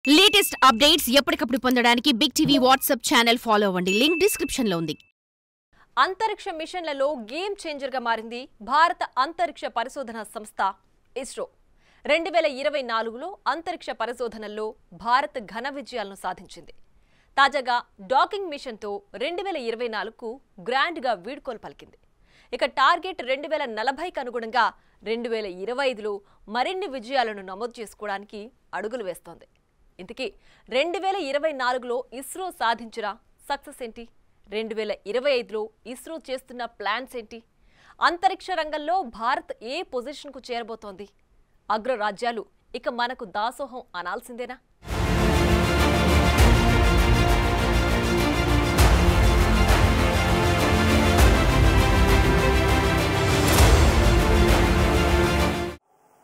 Latest updates ఎప్పటికప్పుడు పొందడానికి big TV WhatsApp channel follow అవ్వండి. లింక్ డిస్క్రిప్షన్ లో ఉంది. అంతరిక్ష మిషన్లలో గేమ్ చేంజర్ గా మారింది భారత అంతరిక్ష పరిశోధన సంస్థ ఇస్రో. 2024లో అంతరిక్ష పరిశోధనల్లో భారత్ ఘన విజయాలను సాధించింది. తాజాగా డాకింగ్ మిషన్తో 2024కు గ్రాండ్గా వీడ్కోలు పలికింది. ఇక టార్గెట్ 2040కి అనుగుణంగా 2025లో మరిన్ని విజయాలను నమోదు చేసుకోవడానికి అడుగులు వేస్తోంది. ఇంతకీ 2024లో ఇస్రో సాధించిన సక్సెస్ ఏంటి? 2025లో ఇస్రో చేస్తున్న ప్లాన్స్ ఏంటి? అంతరిక్ష రంగంలో భారత్ ఏ పొజిషన్కు చేరబోతోంది? అగ్రరాజ్యాలు ఇక మనకు దాసోహం అనాల్సిందేనా?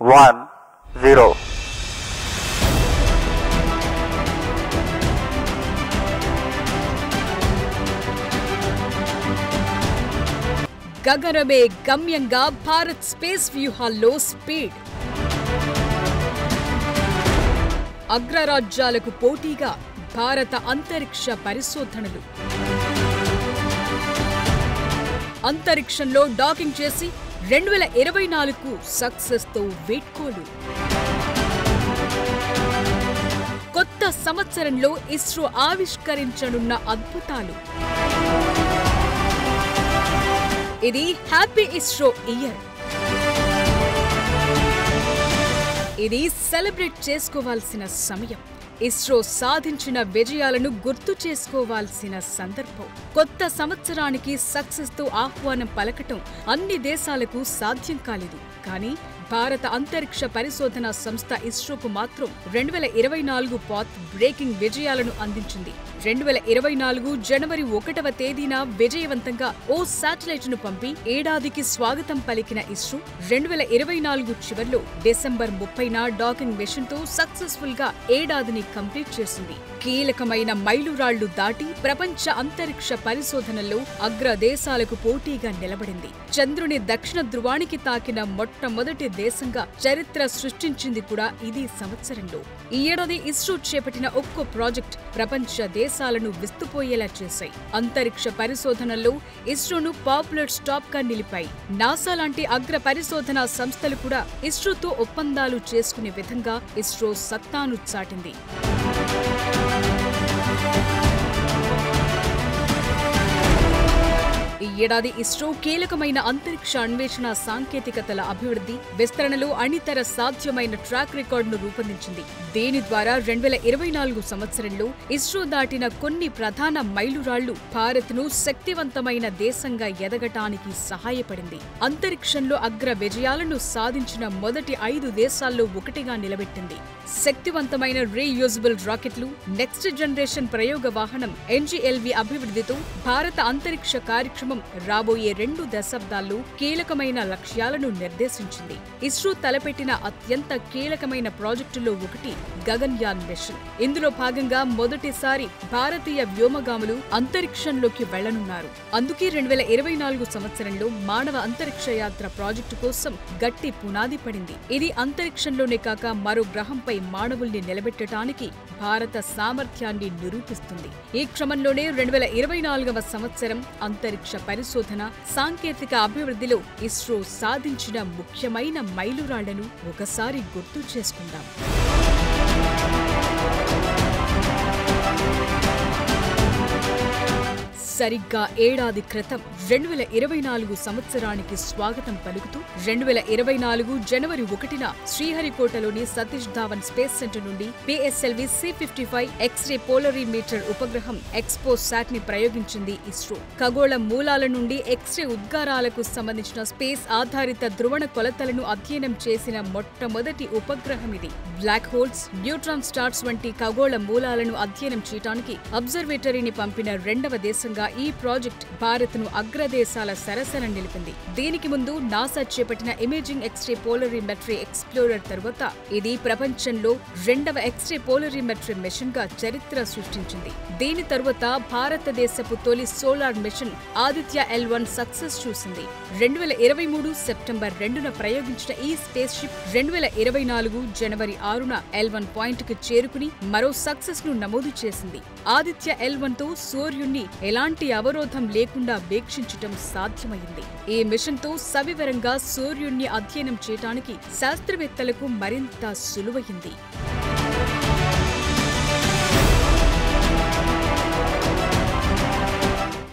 One, zero. గగనమే గమ్యంగా భారత్ స్పేస్ వ్యూహాల్లో స్పీడ్. అగ్రరాజ్యాలకు పోటీగా భారత అంతరిక్ష పరిశోధనలు. అంతరిక్షంలో డాకింగ్ చేసి 2024కు సక్సెస్తో వీడ్కోలు. కొత్త సంవత్సరంలో ఇస్రో ఆవిష్కరించనున్న అద్భుతాలు. ఇది హ్యాపీ ఇస్రో ఇయర్. ఇది సెలబ్రేట్ చేసుకోవాల్సిన సమయం. ఇస్రో సాధించిన విజయాలను గుర్తు చేసుకోవాల్సిన సందర్భం. కొత్త సంవత్సరానికి సక్సెస్తో ఆహ్వానం పలకటం అన్ని దేశాలకు సాధ్యం కాలేదు. కానీ భారత అంతరిక్ష పరిశోధన సంస్థ ఇస్రోకు మాత్రం 2024 పాత్ బ్రేకింగ్ విజయాలను అందించింది. 2024 జనవరి 1వ తేదీన విజయవంతంగా ఓ శాటిలైట్ ను పంపి ఏడాదికి స్వాగతం పలికిన ఇస్రో 2024 చివర్లో డిసెంబర్ 30న డాకింగ్ మిషన్ తో సక్సెస్ఫుల్ గా ఏడాదిని కంప్లీట్ చేసింది. కీలకమైన మైలురాళ్లు దాటి ప్రపంచ అంతరిక్ష పరిశోధనల్లో అగ్ర దేశాలకు పోటీగా నిలబడింది. చంద్రుని దక్షిణ ధృవానికి తాకిన మొట్టమొదటి దేశంగా చరిత్ర సృష్టించింది కూడా ఇదే సంవత్సరంలో. ఈ ఏడాది ఇస్రో చేపట్టిన ఒక్కో ప్రాజెక్ట్ ప్రపంచ దేశాలను విస్తుపోయేలా చేశాయి. అంతరిక్ష పరిశోధనల్లో ఇస్రోను పాపులర్ స్టాప్ గా నిలిపాయి. నాసా లాంటి అగ్ర పరిశోధనా సంస్థలు కూడా ఇస్రోతో ఒప్పందాలు చేసుకునే విధంగా ఇస్రో సత్తాను చాటింది. ఈ ఏడాది ఇస్రో కీలకమైన అంతరిక్ష అన్వేషణ సాంకేతికతల అభివృద్ధి, విస్తరణలో అనితర సాధ్యమైన ట్రాక్ రికార్డును రూపొందించింది. దీని ద్వారా 2024 సంవత్సరంలో ఇస్రో దాటిన కొన్ని ప్రధాన మైలురాళ్లు భారత్ను శక్తివంతమైన దేశంగా ఎదగటానికి సహాయపడింది. అంతరిక్షంలో అగ్ర విజయాలను సాధించిన మొదటి 5 దేశాల్లో ఒకటిగా నిలబెట్టింది. శక్తివంతమైన రీయూజబుల్ రాకెట్లు, నెక్స్ట్ జనరేషన్ ప్రయోగ వాహనం NGLV అభివృద్ధితో భారత అంతరిక్ష కార్యక్రమం రాబోయే 2 దశాబ్దాల్లో కీలకమైన లక్ష్యాలను నిర్దేశించింది. ఇస్రో తలపెట్టిన అత్యంత కీలకమైన ప్రాజెక్టులో ఒకటి గగన్యాన్ మిషన్. ఇందులో భాగంగా మొదటిసారి భారతీయ వ్యోమగాములు అంతరిక్షంలోకి వెళ్లనున్నారు. అందుకే 2024 సంవత్సరంలో మానవ అంతరిక్ష యాత్ర ప్రాజెక్టు కోసం గట్టి పునాది పడింది. ఇది అంతరిక్షంలోనే కాక మరో గ్రహంపై మానవుల్ని నిలబెట్టడానికి భారత సామర్థ్యాన్ని నిరూపిస్తుంది. ఈ క్రమంలోనే 2024వ సంవత్సరం అంతరిక్ష పరిశోధన, సాంకేతిక అభివృద్ధిలో ఇస్రో సాధించిన ముఖ్యమైన మైలురాళ్లను ఒకసారి గుర్తు చేసుకుందాం. సరిగ్గా ఏడాది క్రితం 2024 సంవత్సరానికి స్వాగతం పలుకుతూ 2024 జనవరి 1న శ్రీహరికోటలోని సతీష్ ధావన్ స్పేస్ సెంటర్ నుండి PSLV C55 ఎక్స్రే పోలరీమీటర్ ఉపగ్రహం ఎక్స్పోసాట్ ని ప్రయోగించింది ఇస్రో. ఖగోళ మూలాల నుండి ఎక్స్రే ఉద్గారాలకు సంబంధించిన స్పేస్ ఆధారిత ధ్రువణ కొలతలను అధ్యయనం చేసిన మొట్టమొదటి ఉపగ్రహం ఇది. బ్లాక్ హోల్స్, న్యూట్రాన్ స్టార్స్ వంటి ఖగోళ మూలాలను అధ్యయనం చేయడానికి అబ్జర్వేటరీని పంపిన 2వ దేశంగా ఈ ప్రాజెక్ట్ భారత్ను అగ్రదేశాల సరసన నిలిపింది. దీనికి ముందు నాసా చేపట్టిన ఇమేజింగ్ ఎక్స్రే పోలరీమెట్రీ ఎక్స్ప్లోరర్ తరువాత ఇది ప్రపంచంలో రెండవ ఎక్స్రే పోలరీమెట్రీ మిషన్ గా చరిత్ర సృష్టించింది. దీని తరువాత భారతదేశపు తొలి solar machine Aditya L1 success చూసింది. 2023 సెప్టెంబర్ 2న ప్రయోగించిన ఈ స్పేస్ షిప్ 2024 జనవరి 6న L1 పాయింట్ కు చేరుకుని మరో సక్సెస్ ను నమోదు చేసింది. ఆదిత్య L1 తో సూర్యుణ్ణి ఎలాంటి అవరోధం లేకుండా వీక్షించటం సాధ్యమైంది. ఈ మిషన్ తో సవివరంగా సూర్యుణ్ణి అధ్యయనం చేయడానికి శాస్త్రవేత్తలకు మరింత సులువైంది.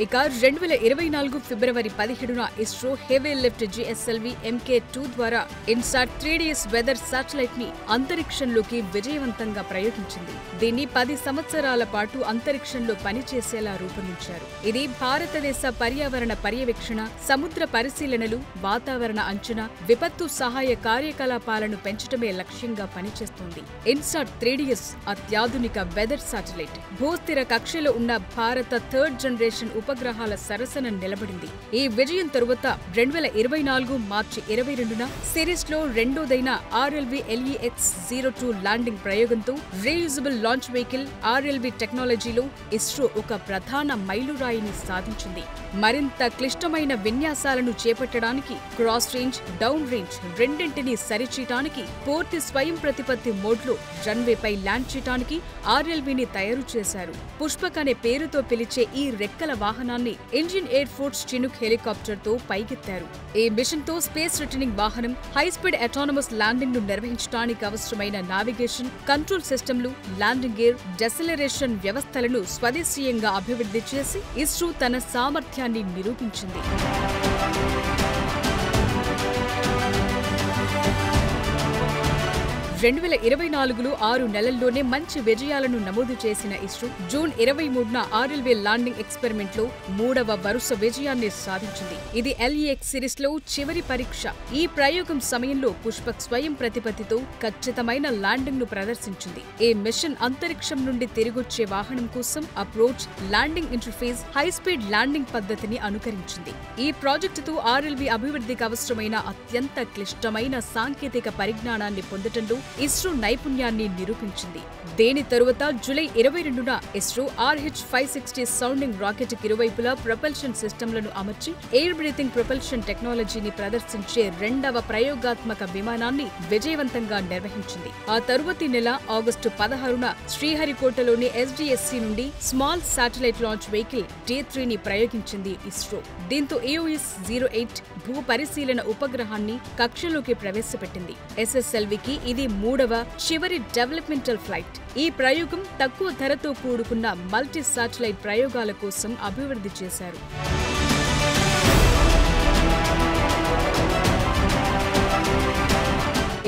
ఇక 2024 ఫిబ్రవరి 17న ISRO heavy lift GSLV MK2 ద్వారా ఇన్సాట్ 3DS వెదర్ శాటిలైట్ ని అంతరిక్షంలోకి విజయవంతంగా ప్రయోగించింది. దీన్ని 10 సంవత్సరాల పాటు అంతరిక్షంలో పనిచేసేలా రూపొందించారు. ఇది భారతదేశ పర్యావరణ పర్యవేక్షణ, సముద్ర పరిశీలనలు, వాతావరణ అంచనా, విపత్తు సహాయ కార్యకలాపాలను పెంచడమే లక్ష్యంగా పనిచేస్తోంది. ఇన్సాట్ 3DS అత్యాధునిక వెదర్ శాటిలైట్ భూస్థిర కక్షలో ఉన్న భారత థర్డ్ జనరేషన్ ఉపగ్రహాల సరసన నిలబడింది. ఈ విజయం తరువాత 2024 మార్చి 22న సిరీస్ లో రెండోదైన RLV LEX-02 ల్యాండింగ్ ప్రయోగంతో రీయూజబుల్ లాంచ్ వెహికల్ RLV టెక్నాలజీలో ఇస్రో ఒక ప్రధాన మైలురాయిని సాధించింది. మరింత క్లిష్టమైన విన్యాసాలను చేపట్టడానికి క్రాస్ రేంజ్, డౌన్ రేంజ్ రెండింటినీ సరిచేయటానికి పూర్తి స్వయం ప్రతిపత్తి మోడ్లో రన్వేపై ల్యాండ్ చేయడానికి RLVని తయారు చేశారు. పుష్పక్ అనే పేరుతో పిలిచే ఈ రెక్కల వాహనాన్ని Indian air force chinook helicopter తో పైకెత్తారు. ఈ మిషన్ తో స్పేస్ రిటర్నింగ్ వాహనం, హైస్పీడ్ అటానమస్ ల్యాండింగ్ ను నిర్వహించడానికి అవసరమైన నావిగేషన్, కంట్రోల్ సిస్టమ్లు, ల్యాండింగ్ గేర్, డెసిలరేషన్ వ్యవస్థలను స్వదేశీయంగా అభివృద్ధి చేసి ఇస్రో తన సామర్థ్యాన్ని నిరూపించింది. 2024లో 6 నెలల్లోనే మంచి విజయాలను నమోదు చేసిన ఇస్రో జూన్ 23న RLV ల్యాండింగ్ ఎక్స్పెరిమెంట్ లో 3వ వరుస విజయాన్ని సాధించింది. ఇది LEX సిరీస్ లో చివరి పరీక్ష. ఈ ప్రయోగం సమయంలో పుష్పక్ స్వయం ప్రతిపత్తితో ఖచ్చితమైన ల్యాండింగ్ ను ప్రదర్శించింది. ఈ మిషన్ అంతరిక్షం నుండి తిరిగొచ్చే వాహనం కోసం approach, landing interface, high speed landing పద్ధతిని అనుకరించింది. ఈ ప్రాజెక్టుతో RLV అభివృద్ధికి అవసరమైన అత్యంత క్లిష్టమైన సాంకేతిక పరిజ్ఞానాన్ని పొందటంలో ఇస్రో నైపుణ్యాన్ని నిరూపించింది. దీని తరువాత జూలై 22న ఇస్రో RH-560 సౌండింగ్ రాకెట్ ఇరువైపులా ప్రొపల్షన్ సిస్టమ్లను అమర్చి ఎయిర్ బ్రీతింగ్ ప్రొపల్షన్ టెక్నాలజీని ప్రదర్శించే రెండవ ప్రయోగాత్మక విమానాన్ని విజయవంతంగా నిర్వహించింది. ఆ తరువాతి నెల ఆగస్టు 16న శ్రీహరికోటలోని SDSC నుండి స్మాల్ శాటిలైట్ లాంచ్ వెహికల్ T3ని ప్రయోగించింది ఇస్రో. దీంతో EOS-08 భూ పరిశీలన ఉపగ్రహాన్ని కక్షలోకి ప్రవేశపెట్టింది. SSLVకి ఇది 3వ చివరి డెవలప్మెంటల్ ఫ్లైట్. ఈ ప్రయోగం తక్కువ ధరతో కూడుకున్న మల్టీ శాటిలైట్ ప్రయోగాల కోసం అభివృద్ధి చేశారు.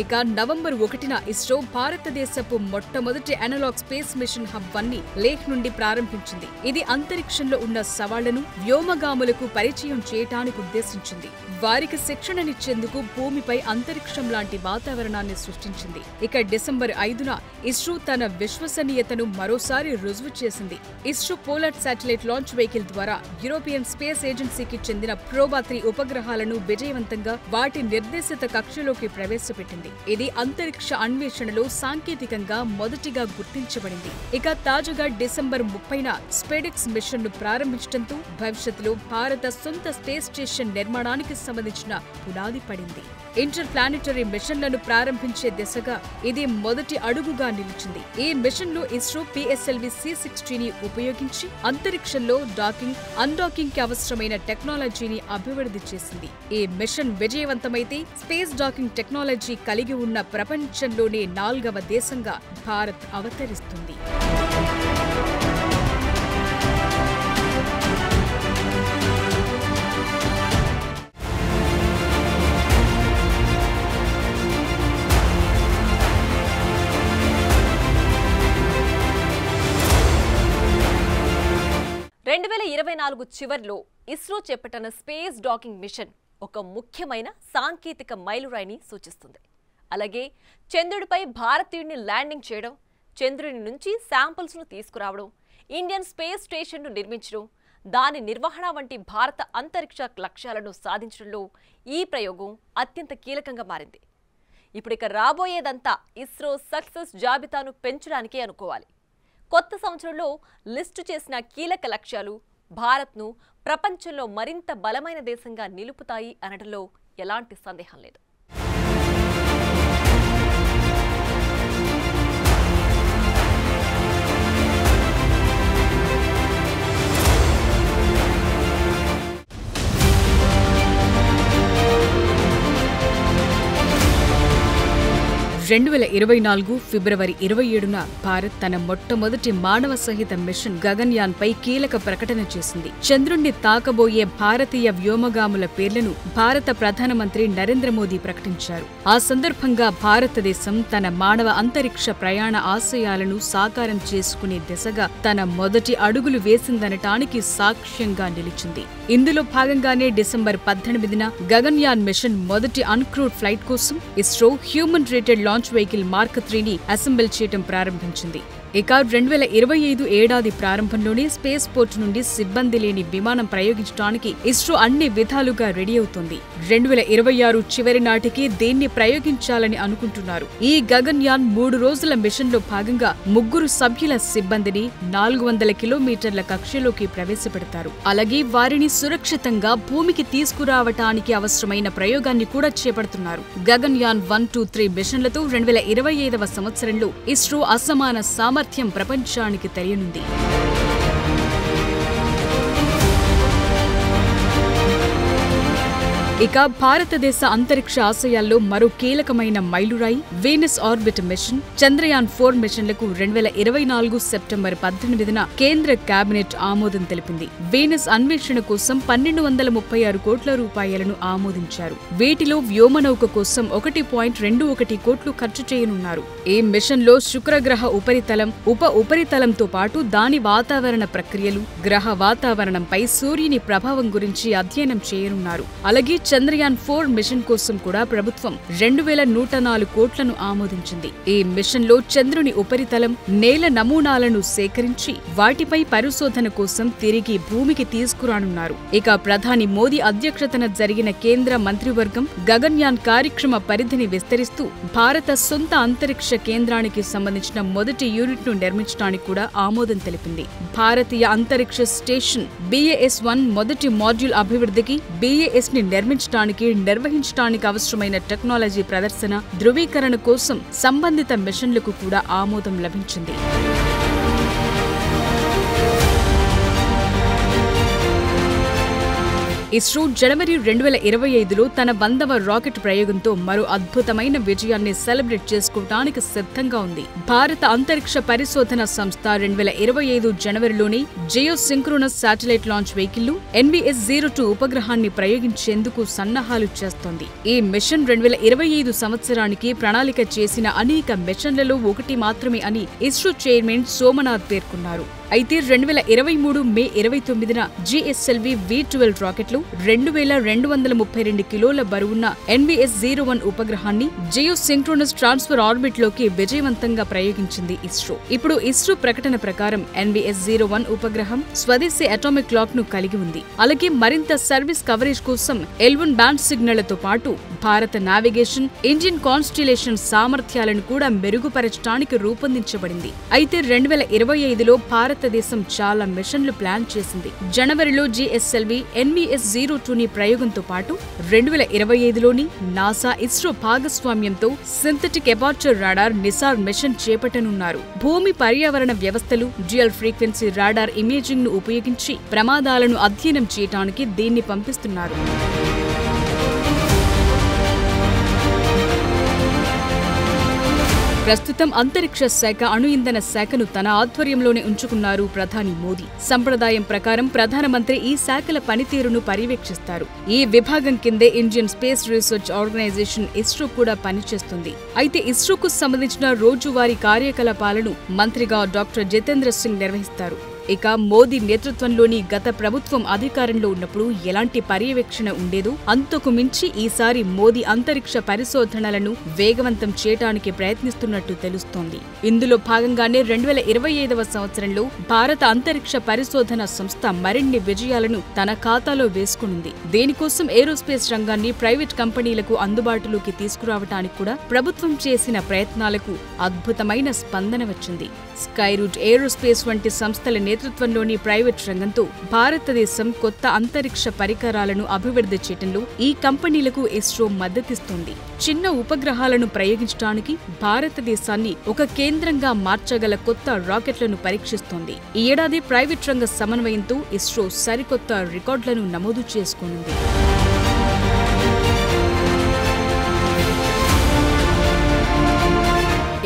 ఇక నవంబర్ 1న ఇస్రో భారతదేశపు మొట్టమొదటి అనలాగ్ స్పేస్ మిషన్ హబ్ 1ని లేహ్ నుండి ప్రారంభించింది. ఇది అంతరిక్షంలో ఉన్న సవాళ్లను వ్యోమగాములకు పరిచయం చేయటానికి ఉద్దేశించింది. వారికి శిక్షణనిచ్చేందుకు భూమిపై అంతరిక్షం లాంటి వాతావరణాన్ని సృష్టించింది. ఇక డిసెంబర్ 5న ఇస్రో తన విశ్వసనీయతను మరోసారి రుజువు చేసింది. ISRO polar satellite launch vehicle ద్వారా యూరోపియన్ స్పేస్ ఏజెన్సీకి చెందిన ప్రోబా 3 ఉపగ్రహాలను విజయవంతంగా వాటి నిర్దేశిత కక్షలోకి ప్రవేశపెట్టింది. ఇది అంతరిక్ష అన్వేషణలో సాంకేతికంగా మొదటిగా గుర్తించబడింది. ఇక తాజాగా డిసెంబర్ 30న స్పేడెక్స్ మిషన్ ను ప్రారంభించడంతో భవిష్యత్తులో భారత సొంత స్పేస్ స్టేషన్ నిర్మాణానికి సంబంధించిన పునాది పడింది. ఇంటర్ ప్లానెటరీ మిషన్లను ప్రారంభించే దిశగా ఇది మొదటి అడుగుగా నిలిచింది. ఈ మిషన్ లో ఇస్రో PSLV C-60ని ఉపయోగించి అంతరిక్షంలో డాకింగ్, అన్డాకింగ్ కి అవసరమైన టెక్నాలజీని అభివృద్ధి చేసింది. ఈ మిషన్ విజయవంతమైతే స్పేస్ డాకింగ్ టెక్నాలజీ కలిగి ఉన్న ప్రపంచంలోనే 4వ దేశంగా భారత్ అవతరిస్తుంది. చివర్లో ఇస్రో చేపట్టిన స్పేస్ డాకింగ్ మిషన్ ఒక ముఖ్యమైన సాంకేతిక మైలురాయిని సూచిస్తుంది. అలాగే చంద్రుడిపై భారతీయుడిని ల్యాండింగ్ చేయడం, చంద్రుడి నుంచి శాంపిల్స్ ను తీసుకురావడం, ఇండియన్ స్పేస్ స్టేషన్ ను నిర్మించడం, దాని నిర్వహణ వంటి భారత అంతరిక్ష లక్ష్యాలను సాధించడంలో ఈ ప్రయోగం అత్యంత కీలకంగా మారింది. ఇప్పుడిక రాబోయేదంతా ఇస్రో సక్సెస్ జాబితాను పెంచడానికే అనుకోవాలి. కొత్త సంవత్సరంలో లిస్టు చేసిన కీలక లక్ష్యాలు భారత్ను ప్రపంచంలో మరింత బలమైన దేశంగా నిలుపుతాయి అనడంలో ఎలాంటి సందేహం లేదు. 2024 ఫిబ్రవరి 27న భారత్ తన మొట్టమొదటి మానవ సహిత మిషన్ గగన్యాన్ పై కీలక ప్రకటన చేసింది. చంద్రుణ్ణి తాకబోయే భారతీయ వ్యోమగాముల పేర్లను భారత ప్రధానమంత్రి నరేంద్ర మోదీ ప్రకటించారు. ఆ సందర్భంగా భారతదేశం తన మానవ అంతరిక్ష ప్రయాణ ఆశయాలను సాకారం చేసుకునే దిశగా తన మొదటి అడుగులు వేసిందనటానికి సాక్ష్యంగా నిలిచింది. ఇందులో భాగంగానే డిసెంబర్ 18న గగన్యాన్ మిషన్ మొదటి అన్క్రూడ్ ఫ్లైట్ కోసం ISRO human rated launch vehicle mark 3ని అసెంబుల్ చేయడం ప్రారంభించింది. ఇక 2025 ఏడాది ప్రారంభంలోనే స్పేస్ పోర్ట్ నుండి సిబ్బంది లేని విమానం ప్రయోగించడానికి ఇస్రో అన్ని విధాలుగా రెడీ అవుతోంది. 2026 చివరి నాటికి దీన్ని ప్రయోగించాలని అనుకుంటున్నారు. ఈ గగన్యాన్ 3 రోజుల మిషన్లో భాగంగా 3 సభ్యుల సిబ్బందిని 400 కిలోమీటర్ల కక్షలోకి ప్రవేశపెడతారు. అలాగే వారిని సురక్షితంగా భూమికి తీసుకురావటానికి అవసరమైన ప్రయోగాన్ని కూడా చేపడుతున్నారు. గగన్యాన్ 1, 2, 3 మిషన్లతో 2025వ సంవత్సరంలో ఇస్రో అసమాన సామర్థ్యం ప్రపంచానికి తెలియనుంది. ఇక భారతదేశ అంతరిక్ష ఆశయాల్లో మరో కీలకమైన మైలురాయి వీనస్ ఆర్బిట్ మిషన్. చంద్రయాన్ 4 మిషన్లకు 2024 సెప్టెంబర్ 18న కేంద్ర కేబినెట్ ఆమోదం తెలిపింది. వీనస్ అన్వేషణ కోసం 1236 కోట్ల రూపాయలను ఆమోదించారు. వీటిలో వ్యోమనౌక కోసం 1.21 కోట్లు ఖర్చు చేయనున్నారు. ఈ మిషన్లో శుక్రగ్రహ ఉపరితలం, ఉప ఉపరితలంతో పాటు దాని వాతావరణ ప్రక్రియలు, గ్రహ వాతావరణంపై సూర్యుని ప్రభావం గురించి అధ్యయనం చేయనున్నారు. అలాగే చంద్రయాన్ 4 మిషన్ కోసం కూడా ప్రభుత్వం 2104 కోట్లను ఆమోదించింది. ఈ మిషన్ లో చంద్రుని ఉపరితలం, నేల నమూనాలను సేకరించి వాటిపై పరిశోధన కోసం తిరిగి భూమికి తీసుకురానున్నారు. ఇక ప్రధాని మోదీ అధ్యక్షతన జరిగిన కేంద్ర మంత్రివర్గం గగన్యాన్ కార్యక్రమ పరిధిని విస్తరిస్తూ భారత సొంత అంతరిక్ష కేంద్రానికి సంబంధించిన మొదటి యూనిట్ ను నిర్మించడానికి కూడా ఆమోదం తెలిపింది. భారతీయ అంతరిక్ష స్టేషన్ BAS-1 మొదటి మాడ్యూల్ అభివృద్ధికి BAS ని నిర్వహించడానికి అవసరమైన టెక్నాలజీ ప్రదర్శన, ధృవీకరణ కోసం సంబంధిత మిషన్లకు కూడా ఆమోదం లభించింది. ఇస్రో జనవరి 2025లో తన 100వ రాకెట్ ప్రయోగంతో మరో అద్భుతమైన విజయాన్ని సెలబ్రేట్ చేసుకోవడానికి సిద్ధంగా ఉంది. భారత అంతరిక్ష పరిశోధన సంస్థ 2025 జనవరిలోనే geosynchronous satellite launch vehicle NVS-02 ఉపగ్రహాన్ని ప్రయోగించేందుకు సన్నాహాలు చేస్తోంది. ఈ మిషన్ 2025 సంవత్సరానికి ప్రణాళిక చేసిన అనేక మిషన్లలో ఒకటి మాత్రమే అని ఇస్రో చైర్మన్ సోమనాథ్ పేర్కొన్నారు. అయితే 2023 మే 29న GSLV V12 రాకెట్లు 2232 కిలోల బరువున్న NVS-01 ఉపగ్రహాన్ని జియో సింక్రోనస్ ట్రాన్స్ఫర్ ఆర్బిట్ లోకి విజయవంతంగా ప్రయోగించింది ఇస్రో. ఇప్పుడు ఇస్రో ప్రకటన ప్రకారం NVS-01 ఉపగ్రహం స్వదేశీ అటామిక్ క్లాక్ ను కలిగి ఉంది. అలాగే మరింత సర్వీస్ కవరేజ్ కోసం L1 బ్యాండ్ సిగ్నళ్లతో పాటు భారత నావిగేషన్, ఇంజిన్ కాన్స్టిలేషన్ సామర్థ్యాలను కూడా మెరుగుపరచడానికి రూపొందించబడింది. అయితే 2025లో భారతదేశం చాలా మిషన్లు ప్లాన్ చేసింది. జనవరిలో GSLV NVS-02ని ప్రయోగంతో పాటు 2025లోని నాసా ఇస్రో భాగస్వామ్యంతో synthetic aperture radar NISAR mission చేపట్టనున్నారు. భూమి పర్యావరణ వ్యవస్థలు, డ్యూయల్ ఫ్రీక్వెన్సీ రాడార్ ఇమేజింగ్ ను ఉపయోగించి ప్రమాదాలను అధ్యయనం చేయడానికి దీన్ని పంపిస్తున్నారు. ప్రస్తుతం అంతరిక్ష శాఖ, అణు ఇంధన శాఖను తన ఆధ్వర్యంలోనే ఉంచుకున్నారు ప్రధాని మోదీ. సంప్రదాయం ప్రకారం ప్రధానమంత్రి ఈ శాఖల పనితీరును పర్యవేక్షిస్తారు. ఈ విభాగం కిందే Indian space research organisation ISRO కూడా పనిచేస్తుంది. అయితే ఇస్రోకు సంబంధించిన రోజువారీ కార్యకలాపాలను మంత్రిగా డాక్టర్ జితేంద్ర సింగ్ నిర్వహిస్తారు. ఇక మోదీ నేతృత్వంలోని గత ప్రభుత్వం అధికారంలో ఉన్నప్పుడు ఎలాంటి పర్యవేక్షణ ఉండేదో అంతకు మించి ఈసారి మోదీ అంతరిక్ష పరిశోధనలను వేగవంతం చేయడానికి ప్రయత్నిస్తున్నట్టు తెలుస్తోంది. ఇందులో భాగంగానే 2025వ సంవత్సరంలో భారత అంతరిక్ష పరిశోధన సంస్థ మరిన్ని విజయాలను తన ఖాతాలో వేసుకునుంది. దీనికోసం ఏరోస్పేస్ రంగాన్ని ప్రైవేట్ కంపెనీలకు అందుబాటులోకి తీసుకురావటానికి కూడా ప్రభుత్వం చేసిన ప్రయత్నాలకు అద్భుతమైన స్పందన వచ్చింది. స్కైరూట్ ఏరోస్పేస్ వంటి సంస్థల నేతృత్వంలోని ప్రైవేట్ రంగంతో భారతదేశం కొత్త అంతరిక్ష పరికరాలను అభివృద్ధి చేయడంలో ఈ కంపెనీలకు ఇస్రో మద్దతిస్తోంది. చిన్న ఉపగ్రహాలను ప్రయోగించడానికి భారతదేశాన్ని ఒక కేంద్రంగా మార్చగల కొత్త రాకెట్లను పరీక్షిస్తోంది. ఈ ఏడాది ప్రైవేట్ రంగ సమన్వయంతో ఇస్రో సరికొత్త రికార్డులను నమోదు చేసుకోనుంది.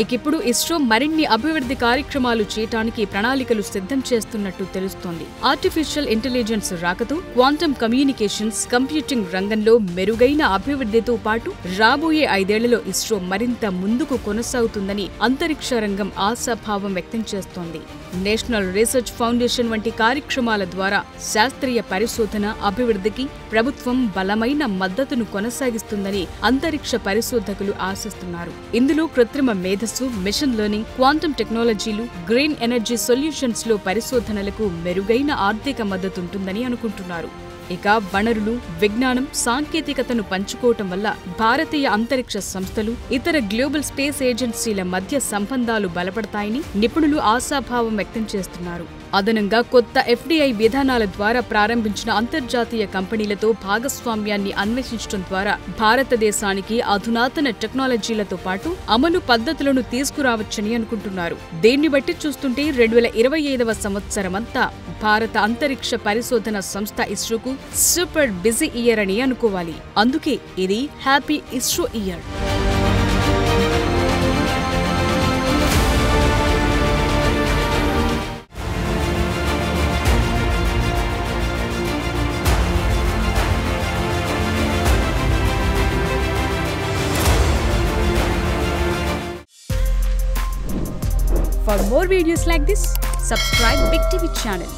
ఇకిప్పుడు ఇస్రో మరిన్ని అభివృద్ధి కార్యక్రమాలు చేయటానికి ప్రణాళికలు సిద్ధం చేస్తున్నట్టు తెలుస్తోంది. ఆర్టిఫిషియల్ ఇంటెలిజెన్స్ రాకతో క్వాంటమ్ కమ్యూనికేషన్స్, కంప్యూటింగ్ రంగంలో మెరుగైన అభివృద్ధితో పాటు రాబోయే 5 ఏళ్లలో ఇస్రో మరింత ముందుకు కొనసాగుతుందని అంతరిక్ష రంగం ఆశాభావం వ్యక్తం చేస్తోంది. నేషనల్ రీసెర్చ్ ఫౌండేషన్ వంటి కార్యక్రమాల ద్వారా శాస్త్రీయ పరిశోధన అభివృద్ధికి ప్రభుత్వం బలమైన మద్దతును కొనసాగిస్తుందని అంతరిక్ష పరిశోధకులు ఆశిస్తున్నారు. ఇందులో కృత్రిమ మేధస్సు, మిషన్ లెర్నింగ్, క్వాంటమ్ టెక్నాలజీలు, గ్రీన్ ఎనర్జీ సొల్యూషన్స్ లో పరిశోధనలకు మెరుగైన ఆర్థిక మద్దతుంటుందని అనుకుంటున్నారు. ఇక వనరులు, విజ్ఞానం, సాంకేతికతను పంచుకోవటం వల్ల భారతీయ అంతరిక్ష సంస్థలు, ఇతర గ్లోబల్ స్పేస్ ఏజెన్సీల మధ్య సంబంధాలు బలపడతాయని నిపుణులు ఆశాభావం వ్యక్తం చేస్తున్నారు. అదనంగా కొత్త FDI విధానాల ద్వారా ప్రారంభించిన అంతర్జాతీయ కంపెనీలతో భాగస్వామ్యాన్ని అన్వేషించడం ద్వారా భారతదేశానికి అధునాతన టెక్నాలజీలతో పాటు అమలు పద్ధతులను తీసుకురావచ్చని అనుకుంటున్నారు. దీన్ని బట్టి చూస్తుంటే 2025వ సంవత్సరమంతా భారత అంతరిక్ష పరిశోధన సంస్థ ఇస్రోకు సూపర్ బిజీ ఇయర్ అని అనుకోవాలి. అందుకే ఇది happy ISRO year. For more videos like this, subscribe Big TV channel.